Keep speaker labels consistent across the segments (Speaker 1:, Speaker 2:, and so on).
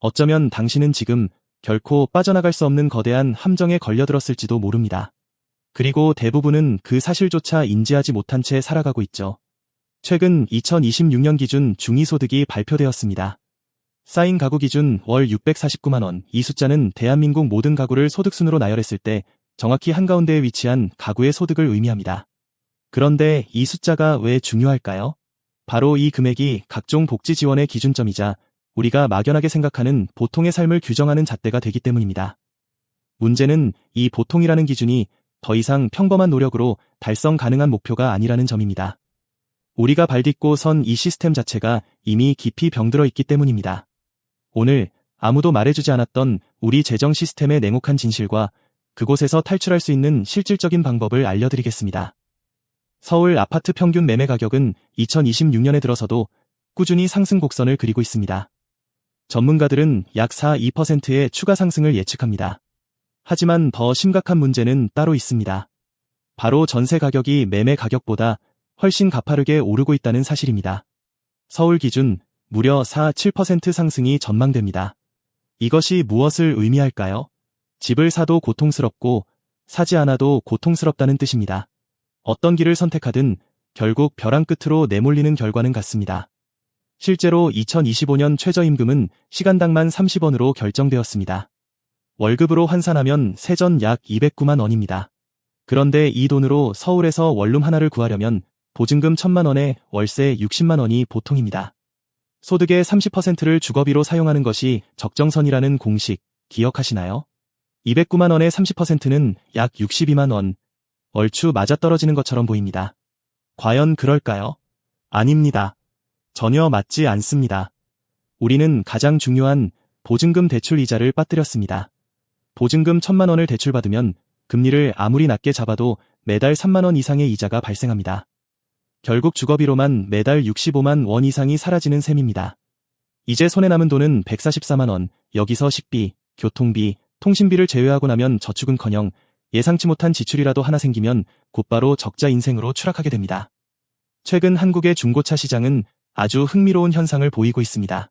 Speaker 1: 어쩌면 당신은 지금 결코 빠져나갈 수 없는 거대한 함정에 걸려들었을지도 모릅니다. 그리고 대부분은 그 사실조차 인지하지 못한 채 살아가고 있죠. 최근 2026년 기준 중위소득이 발표되었습니다. 쌓인 가구 기준 월 649만 원, 이 숫자는 대한민국 모든 가구를 소득순으로 나열했을 때 정확히 한가운데에 위치한 가구의 소득을 의미합니다. 그런데 이 숫자가 왜 중요할까요? 바로 이 금액이 각종 복지 지원의 기준점이자 우리가 막연하게 생각하는 보통의 삶을 규정하는 잣대가 되기 때문입니다. 문제는 이 보통이라는 기준이 더 이상 평범한 노력으로 달성 가능한 목표가 아니라는 점입니다. 우리가 발딛고 선 이 시스템 자체가 이미 깊이 병들어 있기 때문입니다. 오늘 아무도 말해주지 않았던 우리 재정 시스템의 냉혹한 진실과 그곳에서 탈출할 수 있는 실질적인 방법을 알려드리겠습니다. 서울 아파트 평균 매매 가격은 2026년에 들어서도 꾸준히 상승 곡선을 그리고 있습니다. 전문가들은 약 4~2%의 추가 상승을 예측합니다. 하지만 더 심각한 문제는 따로 있습니다. 바로 전세 가격이 매매 가격보다 훨씬 가파르게 오르고 있다는 사실입니다. 서울 기준 무려 4~7% 상승이 전망됩니다. 이것이 무엇을 의미할까요? 집을 사도 고통스럽고 사지 않아도 고통스럽다는 뜻입니다. 어떤 길을 선택하든 결국 벼랑 끝으로 내몰리는 결과는 같습니다. 실제로 2025년 최저임금은 시간당만 30원으로 결정되었습니다. 월급으로 환산하면 세전 약 209만 원입니다. 그런데 이 돈으로 서울에서 원룸 하나를 구하려면 보증금 1,000만 원에 월세 60만 원이 보통입니다. 소득의 30%를 주거비로 사용하는 것이 적정선이라는 공식 기억하시나요? 209만 원의 30%는 약 62만 원. 얼추 맞아떨어지는 것처럼 보입니다. 과연 그럴까요? 아닙니다. 전혀 맞지 않습니다. 우리는 가장 중요한 보증금 대출 이자를 빠뜨렸습니다. 보증금 1,000만 원을 대출받으면 금리를 아무리 낮게 잡아도 매달 3만 원 이상의 이자가 발생합니다. 결국 주거비로만 매달 65만 원 이상이 사라지는 셈입니다. 이제 손에 남은 돈은 144만 원, 여기서 식비, 교통비, 통신비를 제외하고 나면 저축은커녕 예상치 못한 지출이라도 하나 생기면 곧바로 적자 인생으로 추락하게 됩니다. 최근 한국의 중고차 시장은 아주 흥미로운 현상을 보이고 있습니다.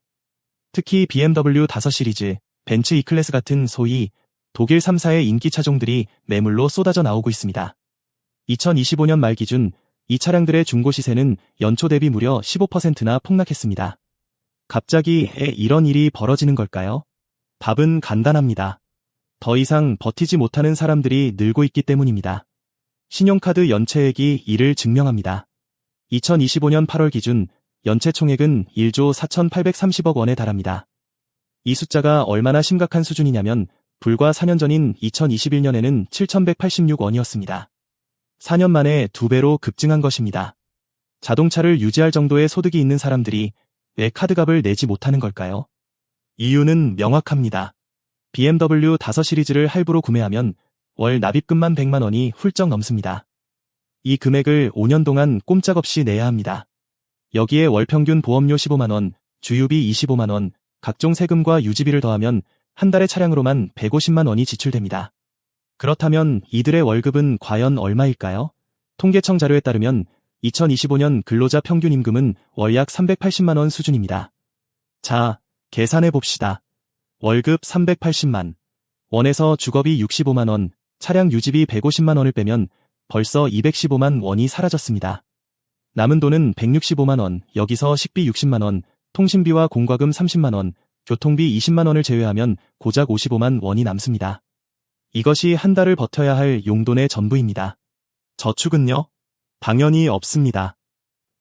Speaker 1: 특히 BMW 5 시리즈, 벤츠 E클래스 같은 소위 독일 3사의 인기 차종들이 매물로 쏟아져 나오고 있습니다. 2025년 말 기준 이 차량들의 중고 시세는 연초 대비 무려 15%나 폭락했습니다. 갑자기 이런 일이 벌어지는 걸까요? 답은 간단합니다. 더 이상 버티지 못하는 사람들이 늘고 있기 때문입니다. 신용카드 연체액이 이를 증명합니다. 2025년 8월 기준 연체 총액은 1조 4,830억 원에 달합니다. 이 숫자가 얼마나 심각한 수준이냐면 불과 4년 전인 2021년에는 7,186원이었습니다. 4년 만에 2배로 급증한 것입니다. 자동차를 유지할 정도의 소득이 있는 사람들이 왜 카드값을 내지 못하는 걸까요? 이유는 명확합니다. BMW 5 시리즈를 할부로 구매하면 월 납입금만 100만 원이 훌쩍 넘습니다. 이 금액을 5년 동안 꼼짝없이 내야 합니다. 여기에 월 평균 보험료 15만 원, 주유비 25만 원, 각종 세금과 유지비를 더하면 한 달의 차량으로만 150만 원이 지출됩니다. 그렇다면 이들의 월급은 과연 얼마일까요? 통계청 자료에 따르면 2025년 근로자 평균 임금은 월 약 380만 원 수준입니다. 자, 계산해 봅시다. 월급 380만 원에서 주거비 65만 원, 차량 유지비 150만 원을 빼면 벌써 215만 원이 사라졌습니다. 남은 돈은 165만 원, 여기서 식비 60만 원, 통신비와 공과금 30만 원, 교통비 20만 원을 제외하면 고작 55만 원이 남습니다. 이것이 한 달을 버텨야 할 용돈의 전부입니다. 저축은요? 당연히 없습니다.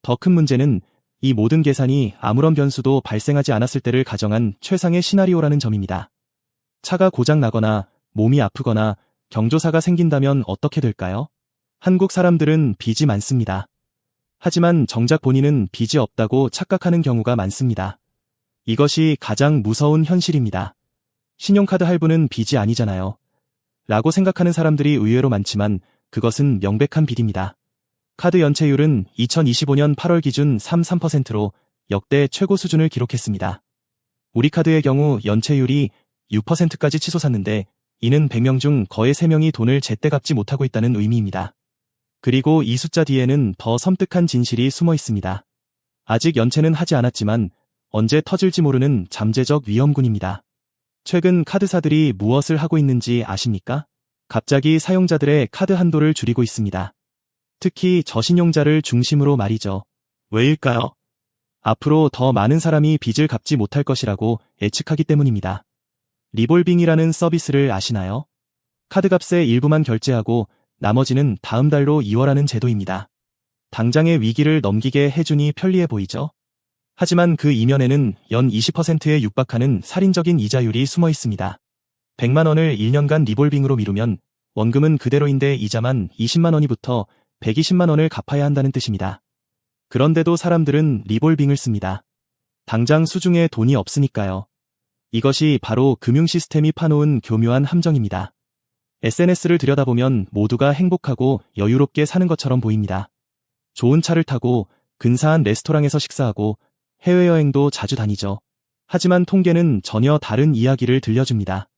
Speaker 1: 더 큰 문제는 이 모든 계산이 아무런 변수도 발생하지 않았을 때를 가정한 최상의 시나리오라는 점입니다. 차가 고장 나거나 몸이 아프거나 경조사가 생긴다면 어떻게 될까요? 한국 사람들은 빚이 많습니다. 하지만 정작 본인은 빚이 없다고 착각하는 경우가 많습니다. 이것이 가장 무서운 현실입니다. 신용카드 할부는 빚이 아니잖아요. 라고 생각하는 사람들이 의외로 많지만 그것은 명백한 빚입니다. 카드 연체율은 2025년 8월 기준 3.3%로 역대 최고 수준을 기록했습니다. 우리 카드의 경우 연체율이 6%까지 치솟았는데 이는 100명 중 거의 3명이 돈을 제때 갚지 못하고 있다는 의미입니다. 그리고 이 숫자 뒤에는 더 섬뜩한 진실이 숨어 있습니다. 아직 연체는 하지 않았지만 언제 터질지 모르는 잠재적 위험군입니다. 최근 카드사들이 무엇을 하고 있는지 아십니까? 갑자기 사용자들의 카드 한도를 줄이고 있습니다. 특히 저신용자를 중심으로 말이죠. 왜일까요? 앞으로 더 많은 사람이 빚을 갚지 못할 것이라고 예측하기 때문입니다. 리볼빙이라는 서비스를 아시나요? 카드값의 일부만 결제하고 나머지는 다음 달로 이월하는 제도입니다. 당장의 위기를 넘기게 해주니 편리해 보이죠? 하지만 그 이면에는 연 20%에 육박하는 살인적인 이자율이 숨어 있습니다. 100만 원을 1년간 리볼빙으로 미루면 원금은 그대로인데 이자만 20만 원이 붙어 120만 원을 갚아야 한다는 뜻입니다. 그런데도 사람들은 리볼빙을 씁니다. 당장 수중에 돈이 없으니까요. 이것이 바로 금융 시스템이 파놓은 교묘한 함정입니다. SNS를 들여다보면 모두가 행복하고 여유롭게 사는 것처럼 보입니다. 좋은 차를 타고 근사한 레스토랑에서 식사하고 해외여행도 자주 다니죠. 하지만 통계는 전혀 다른 이야기를 들려줍니다.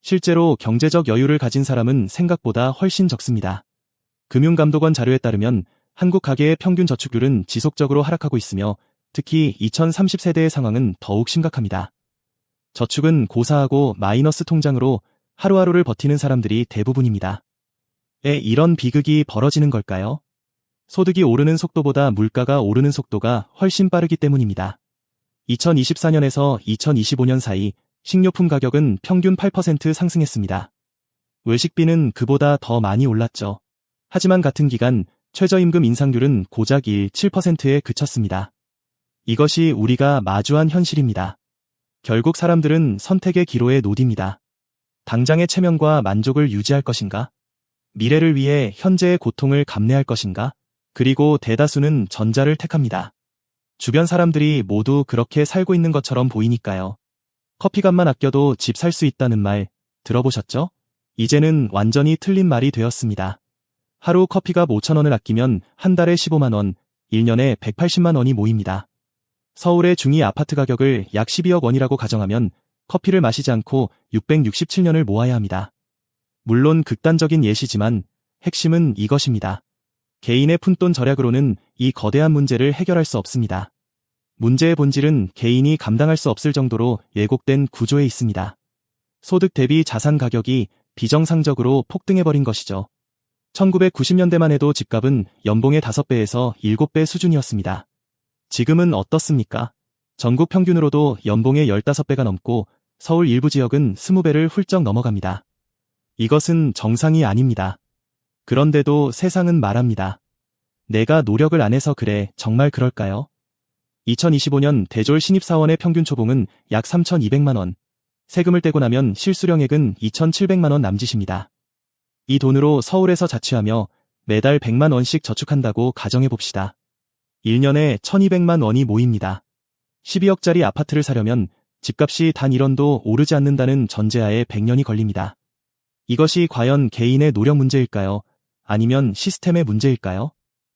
Speaker 1: 실제로 경제적 여유를 가진 사람은 생각보다 훨씬 적습니다. 금융감독원 자료에 따르면 한국 가계의 평균 저축률은 지속적으로 하락하고 있으며 특히 2030세대의 상황은 더욱 심각합니다. 저축은 고사하고 마이너스 통장으로 하루하루를 버티는 사람들이 대부분입니다. 왜 이런 비극이 벌어지는 걸까요? 소득이 오르는 속도보다 물가가 오르는 속도가 훨씬 빠르기 때문입니다. 2024년에서 2025년 사이 식료품 가격은 평균 8% 상승했습니다. 외식비는 그보다 더 많이 올랐죠. 하지만 같은 기간 최저임금 인상률은 고작 7%에 그쳤습니다. 이것이 우리가 마주한 현실입니다. 결국 사람들은 선택의 기로에 놓입니다. 당장의 체면과 만족을 유지할 것인가? 미래를 위해 현재의 고통을 감내할 것인가? 그리고 대다수는 전자를 택합니다. 주변 사람들이 모두 그렇게 살고 있는 것처럼 보이니까요. 커피값만 아껴도 집 살 수 있다는 말 들어보셨죠? 이제는 완전히 틀린 말이 되었습니다. 하루 커피값 5,000원을 아끼면 한 달에 15만 원, 1년에 180만 원이 모입니다. 서울의 중위 아파트 가격을 약 12억 원이라고 가정하면 커피를 마시지 않고 667년을 모아야 합니다. 물론 극단적인 예시지만 핵심은 이것입니다. 개인의 푼돈 절약으로는 이 거대한 문제를 해결할 수 없습니다. 문제의 본질은 개인이 감당할 수 없을 정도로 왜곡된 구조에 있습니다. 소득 대비 자산 가격이 비정상적으로 폭등해버린 것이죠. 1990년대만 해도 집값은 연봉의 5배에서 7배 수준이었습니다. 지금은 어떻습니까? 전국 평균으로도 연봉의 15배가 넘고 서울 일부 지역은 20배를 훌쩍 넘어갑니다. 이것은 정상이 아닙니다. 그런데도 세상은 말합니다. 내가 노력을 안 해서 그래, 정말 그럴까요? 2025년 대졸 신입사원의 평균 초봉은 약 3,200만 원, 세금을 떼고 나면 실수령액은 2,700만 원 남짓입니다. 이 돈으로 서울에서 자취하며 매달 100만 원씩 저축한다고 가정해봅시다. 1년에 1,200만 원이 모입니다. 12억짜리 아파트를 사려면 집값이 단 1원도 오르지 않는다는 전제하에 100년이 걸립니다. 이것이 과연 개인의 노력 문제일까요? 아니면 시스템의 문제일까요?